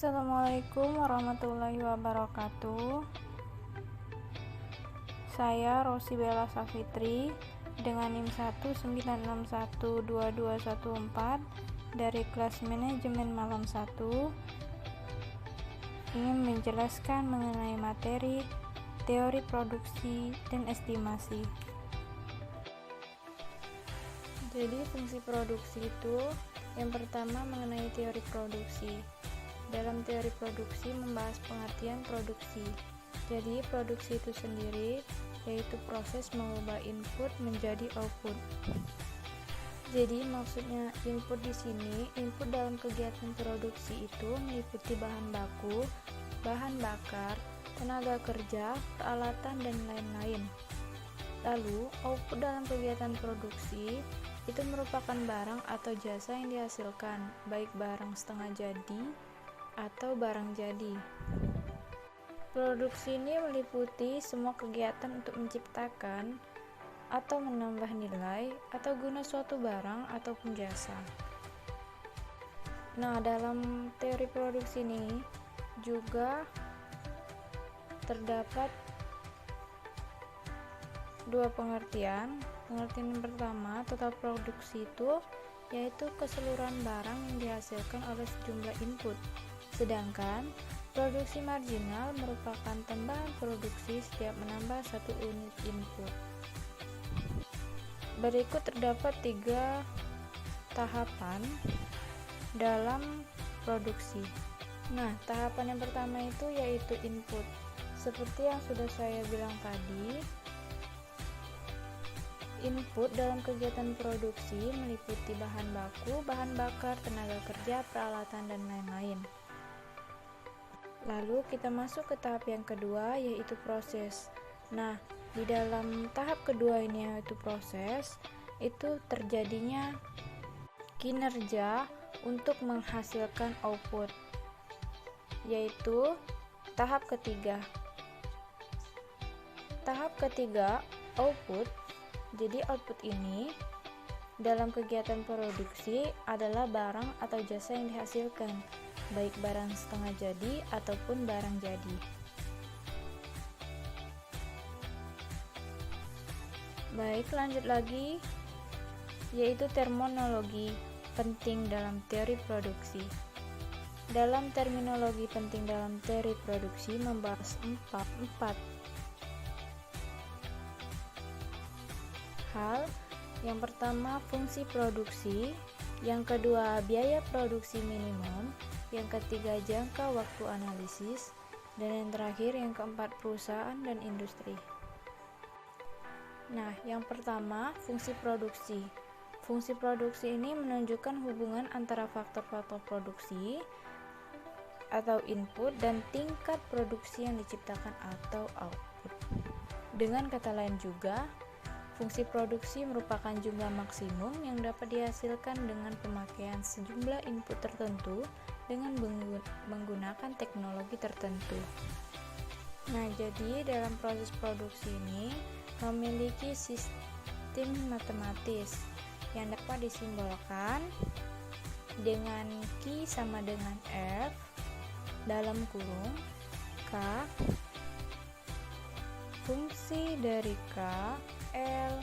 Assalamualaikum warahmatullahi wabarakatuh. Saya Rosi Bella Safitri dengan NIM 196122114 dari kelas manajemen malam 1 ingin menjelaskan mengenai materi teori produksi dan estimasi. Jadi fungsi produksi itu yang pertama mengenai teori produksi. Dalam teori produksi membahas pengertian produksi. Jadi produksi itu sendiri yaitu proses mengubah input menjadi output. Jadi maksudnya input di sini, input dalam kegiatan produksi itu meliputi bahan baku, bahan bakar, tenaga kerja, peralatan dan lain-lain. Lalu output dalam kegiatan produksi itu merupakan barang atau jasa yang dihasilkan, baik barang setengah jadi atau barang jadi. Produksi ini meliputi semua kegiatan untuk menciptakan atau menambah nilai atau guna suatu barang ataupun jasa. Nah, dalam teori produksi ini juga terdapat dua pengertian. Pengertian yang pertama, total produksi itu yaitu keseluruhan barang yang dihasilkan oleh sejumlah input. Sedangkan produksi marginal merupakan tambahan produksi setiap menambah satu unit input. Berikut terdapat 3 tahapan dalam produksi. Nah, tahapan yang pertama itu yaitu input. Seperti yang sudah saya bilang tadi, input dalam kegiatan produksi meliputi bahan baku, bahan bakar, tenaga kerja, peralatan, dan lain-lain. Lalu kita masuk ke tahap yang kedua yaitu proses. Nah, di dalam tahap kedua ini yaitu proses, itu terjadinya kinerja untuk menghasilkan output, yaitu tahap ketiga. Tahap ketiga, output. Jadi output ini dalam kegiatan produksi adalah barang atau jasa yang dihasilkan, baik barang setengah jadi ataupun barang jadi. Baik, lanjut lagi, yaitu terminologi penting dalam teori produksi. Dalam terminologi penting dalam teori produksi membahas empat hal. Yang pertama, fungsi produksi. Yang kedua, biaya produksi minimum. Yang ketiga, jangka waktu analisis. Dan yang terakhir, yang keempat, perusahaan dan industri. Nah, yang pertama, fungsi produksi. Fungsi produksi ini menunjukkan hubungan antara faktor-faktor produksi atau input dan tingkat produksi yang diciptakan atau output. Dengan kata lain juga, fungsi produksi merupakan jumlah maksimum yang dapat dihasilkan dengan pemakaian sejumlah input tertentu dengan menggunakan teknologi tertentu. Nah, jadi dalam proses produksi ini memiliki sistem matematis yang dapat disimbolkan dengan Q sama dengan F dalam kurung K fungsi dari K L,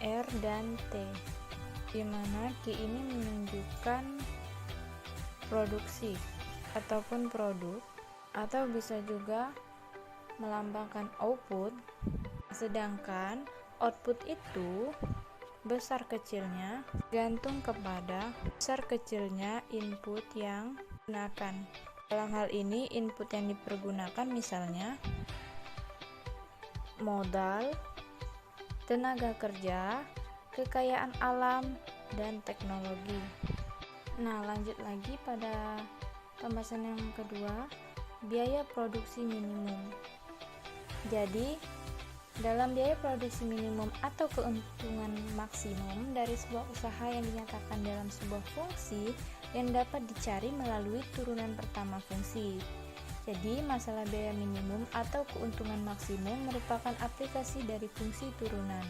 R, dan T, di mana Q ini menunjukkan produksi ataupun produk, atau bisa juga melambangkan output, sedangkan output itu besar kecilnya gantung kepada besar kecilnya input yang digunakan. Dalam hal ini input yang dipergunakan misalnya modal, tenaga kerja, kekayaan alam, dan teknologi. Nah, lanjut lagi pada pembahasan yang kedua, biaya produksi minimum. Jadi, dalam biaya produksi minimum atau keuntungan maksimum dari sebuah usaha yang dinyatakan dalam sebuah fungsi yang dapat dicari melalui turunan pertama fungsi. Jadi, masalah biaya minimum atau keuntungan maksimum merupakan aplikasi dari fungsi turunan.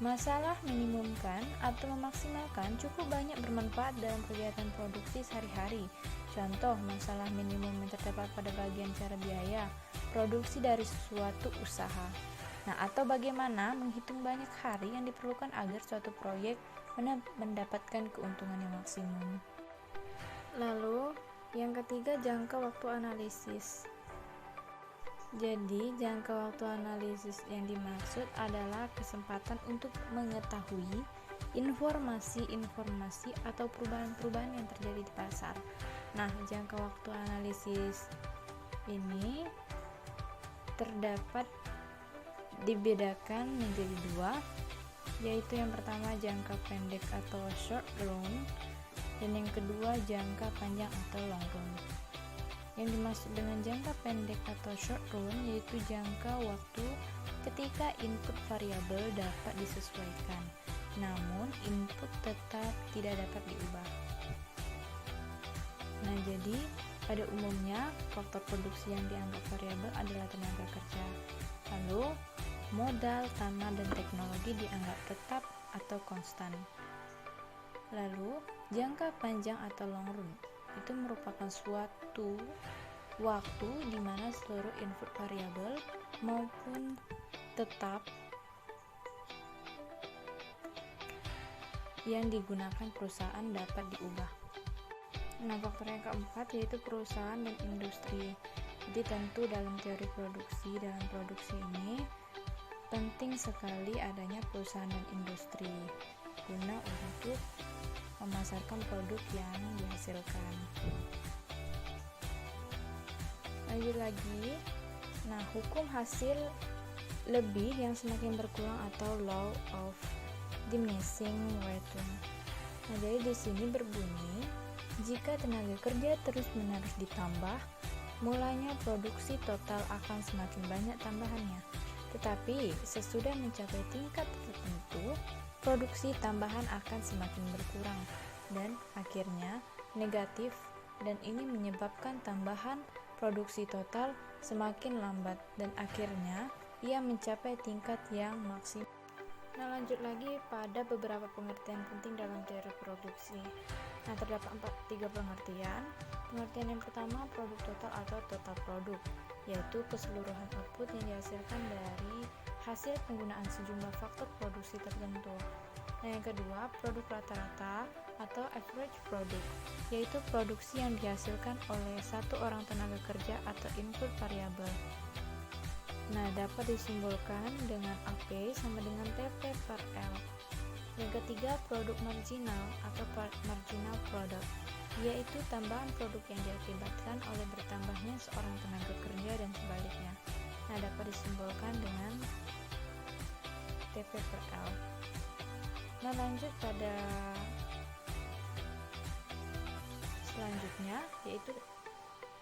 Masalah minimumkan atau memaksimalkan cukup banyak bermanfaat dalam kegiatan produksi sehari-hari. Contoh, masalah minimum yang terdapat pada bagian cara biaya produksi dari suatu usaha. Nah, atau bagaimana menghitung banyak hari yang diperlukan agar suatu proyek mendapatkan keuntungan yang maksimum. Lalu, yang ketiga, jangka waktu analisis. Jadi, jangka waktu analisis yang dimaksud adalah kesempatan untuk mengetahui informasi-informasi atau perubahan-perubahan yang terjadi di pasar. Nah, jangka waktu analisis ini terdapat dibedakan menjadi dua, yaitu yang pertama jangka pendek atau short run, dan yang kedua jangka panjang atau long run. Yang dimaksud dengan jangka pendek atau short run yaitu jangka waktu ketika input variabel dapat disesuaikan, namun input tetap tidak dapat diubah. Nah, jadi pada umumnya faktor produksi yang dianggap variabel adalah tenaga kerja. Lalu, modal, tanah, dan teknologi dianggap tetap atau konstan. Lalu, jangka panjang atau long run itu merupakan suatu waktu di mana seluruh input variabel maupun tetap yang digunakan perusahaan dapat diubah. Nah, faktor yang keempat yaitu perusahaan dan industri. Jadi tentu dalam teori produksi, dalam produksi ini penting sekali adanya perusahaan dan industri guna untuk memasarkan produk yang dihasilkan. Lanjut lagi, nah hukum hasil lebih yang semakin berkurang atau law of diminishing return. Nah, jadi di sini berbunyi, jika tenaga kerja terus-menerus ditambah, mulanya produksi total akan semakin banyak tambahannya. Tetapi sesudah mencapai tingkat tertentu, produksi tambahan akan semakin berkurang dan akhirnya negatif, dan ini menyebabkan tambahan produksi total semakin lambat dan akhirnya ia mencapai tingkat yang maksimal. Nah, lanjut lagi pada beberapa pengertian penting dalam teori produksi. Nah, terdapat tiga pengertian. Pengertian yang pertama, produk total atau total produk, yaitu keseluruhan output yang dihasilkan dari hasil penggunaan sejumlah faktor produksi tertentu. Nah, yang kedua, produk rata-rata atau average product, yaitu produksi yang dihasilkan oleh satu orang tenaga kerja atau input variabel. Nah, dapat disimbolkan dengan AP sama dengan TP per L. Yang ketiga, produk marginal atau marginal product, yaitu tambahan produk yang diakibatkan oleh bertambahnya seorang tenaga kerja dan sebaliknya. Nah, dapat disimbolkan dengan TP per L. Nah, lanjut pada selanjutnya, yaitu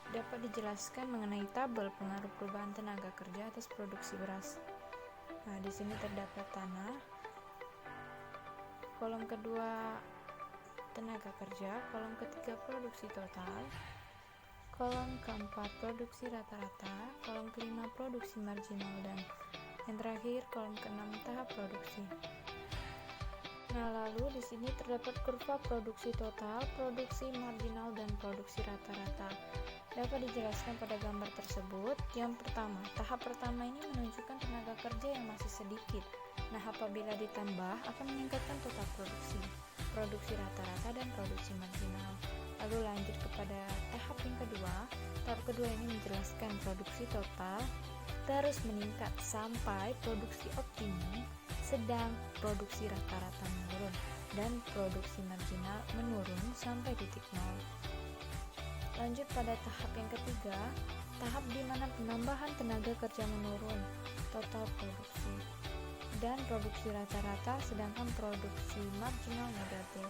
dapat dijelaskan mengenai tabel pengaruh perubahan tenaga kerja atas produksi beras. Nah, di sini terdapat tanah, kolom kedua tenaga kerja, kolom ketiga produksi total, kolom keempat produksi rata-rata, kolom kelima produksi marginal, dan yang terakhir kolom keenam tahap produksi. Nah, lalu di sini terdapat kurva produksi total, produksi marginal, dan produksi rata-rata. Dapat dijelaskan pada gambar tersebut. Yang pertama, tahap pertama ini menunjukkan tenaga kerja yang masih sedikit. Nah, apabila ditambah akan meningkatkan total produksi rata-rata, dan produksi marginal. Lalu lanjut kepada tahap yang kedua. Tahap kedua ini menjelaskan produksi total terus meningkat sampai produksi optimum, sedang produksi rata-rata menurun, dan produksi marginal menurun sampai titik nol. Lanjut pada tahap yang ketiga, tahap di mana penambahan tenaga kerja menurun, total produksi, dan produksi rata-rata, sedangkan produksi marginal negatif.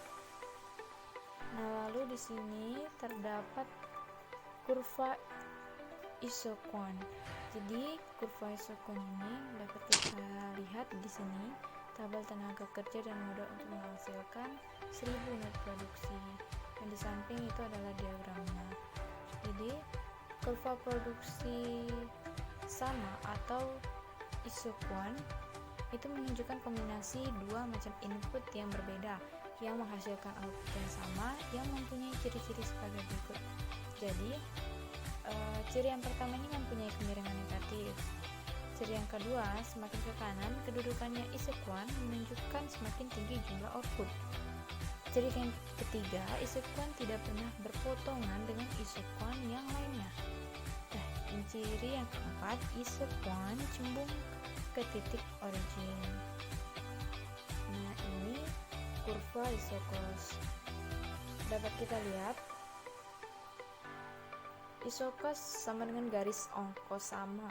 Nah, lalu di sini terdapat kurva Isoquant. Jadi kurva Isoquant ini dapat kita lihat di sini tabel tenaga kerja dan modal untuk menghasilkan 1000 unit produksi. Dan di samping itu adalah diagramnya. Jadi kurva produksi sama atau Isoquant itu menunjukkan kombinasi dua macam input yang berbeda yang menghasilkan output yang sama yang mempunyai ciri-ciri sebagai berikut. Jadi, ciri yang pertama ini mempunyai kemiringan negatif. Ciri yang kedua, semakin ke kanan, kedudukannya isequan menunjukkan semakin tinggi jumlah output. Ciri yang ketiga, isequan tidak pernah berpotongan dengan isequan yang lainnya. Ciri yang keempat, isequan cembung ke titik origin. Nah, ini kurva isokos. Dapat kita lihat isokos sama dengan garis ongkos sama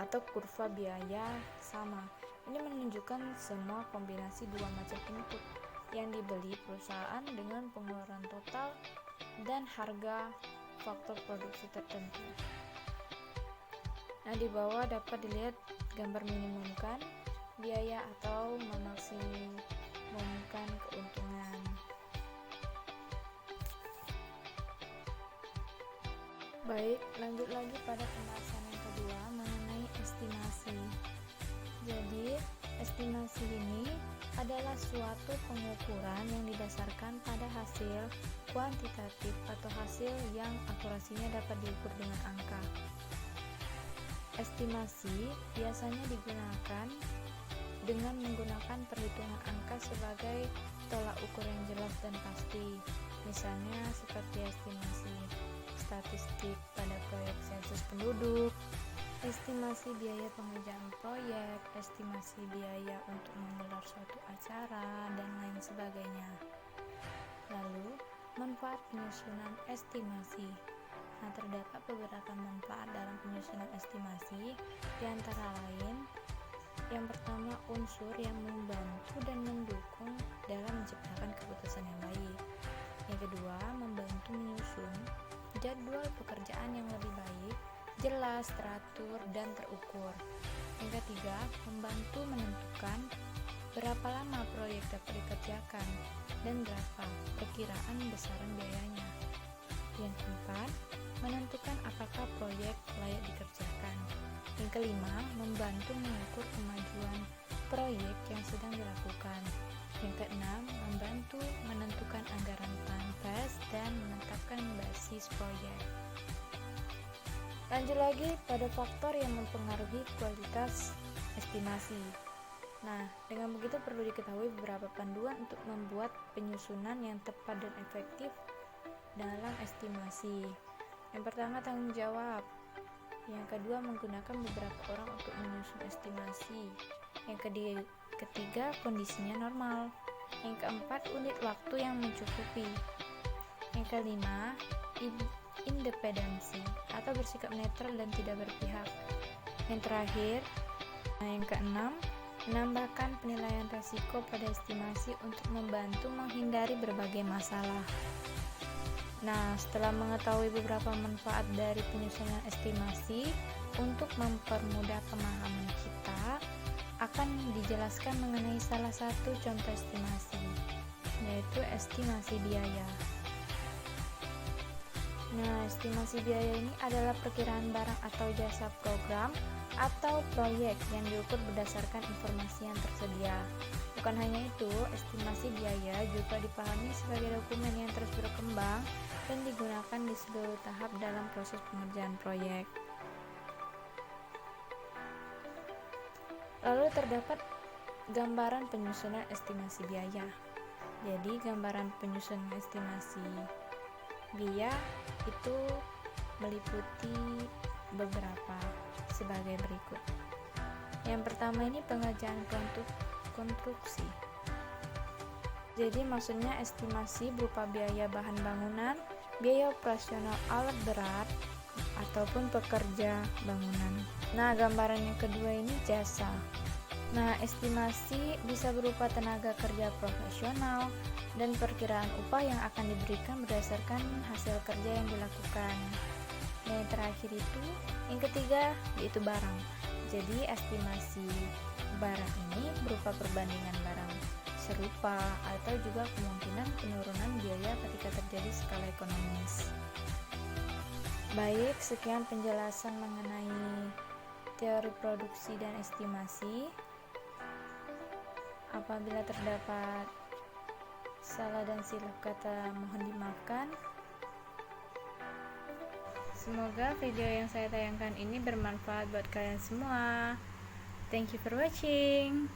atau kurva biaya sama. Ini menunjukkan semua kombinasi dua macam input yang dibeli perusahaan dengan pengeluaran total dan harga faktor produksi tertentu. Nah, di bawah dapat dilihat gambar minimumkan biaya atau memaksimumkan keuntungan. Baik, lanjut lagi pada pembahasan yang kedua mengenai estimasi. Jadi, estimasi ini adalah suatu pengukuran yang didasarkan pada hasil kuantitatif atau hasil yang akurasinya dapat diukur dengan angka. Estimasi biasanya digunakan dengan menggunakan perhitungan angka sebagai tolak ukur yang jelas dan pasti. Misalnya seperti estimasi statistik pada proyek sensus penduduk, estimasi biaya pengerjaan proyek, estimasi biaya untuk menggelar suatu acara, dan lain sebagainya. Lalu, manfaat penyusunan estimasi. Nah, terdapat beberapa manfaat dalam penyusunan estimasi, di antara lain, yang pertama, unsur yang membantu dan mendukung dalam menciptakan keputusan yang baik. Yang kedua, membantu menyusun jadwal pekerjaan yang lebih baik, jelas, teratur, dan terukur. Yang ketiga, membantu menentukan berapa lama proyek dapat dikerjakan dan berapa perkiraan besaran biayanya. Yang keempat, menentukan apakah proyek layak dikerjakan. Yang kelima, membantu mengukur kemajuan proyek yang sedang dilakukan. Yang keenam, membantu menentukan anggaran pantas dan menetapkan basis proyek. Lanjut lagi pada faktor yang mempengaruhi kualitas estimasi. Nah, dengan begitu perlu diketahui beberapa panduan untuk membuat penyusunan yang tepat dan efektif dalam estimasi. Yang pertama, tanggung jawab. Yang kedua, menggunakan beberapa orang untuk menyusun estimasi. Yang ketiga, kondisinya normal. Yang keempat, unit waktu yang mencukupi. Yang kelima, independensi atau bersikap netral dan tidak berpihak. Yang terakhir, yang keenam, menambahkan penilaian risiko pada estimasi untuk membantu menghindari berbagai masalah. Nah, setelah mengetahui beberapa manfaat dari penyusunan estimasi, untuk mempermudah pemahaman kita, akan dijelaskan mengenai salah satu contoh estimasi, yaitu estimasi biaya. Nah, estimasi biaya ini adalah perkiraan barang atau jasa program atau proyek yang diukur berdasarkan informasi yang tersedia. Bukan hanya itu, estimasi biaya juga dipahami sebagai dokumen yang terus berkembang dan digunakan di seluruh tahap dalam proses pengerjaan proyek. Lalu terdapat gambaran penyusunan estimasi biaya. Jadi, gambaran penyusunan estimasi biaya itu meliputi beberapa sebagai berikut. Yang pertama ini pengerjaan konstruksi. Jadi maksudnya estimasi berupa biaya bahan bangunan, biaya operasional alat berat, ataupun pekerja bangunan. Nah, gambaran yang kedua ini jasa. Nah, estimasi bisa berupa tenaga kerja profesional dan perkiraan upah yang akan diberikan berdasarkan hasil kerja yang dilakukan. Nah, yang terakhir itu, yang ketiga, yaitu barang. Jadi, estimasi barang ini berupa perbandingan barang serupa atau juga kemungkinan penurunan biaya ketika terjadi skala ekonomis. Baik, sekian penjelasan mengenai teori produksi dan estimasi. Apabila terdapat salah dan silap kata, mohon dimaafkan. Semoga video yang saya tayangkan ini bermanfaat buat kalian semua. Thank you for watching.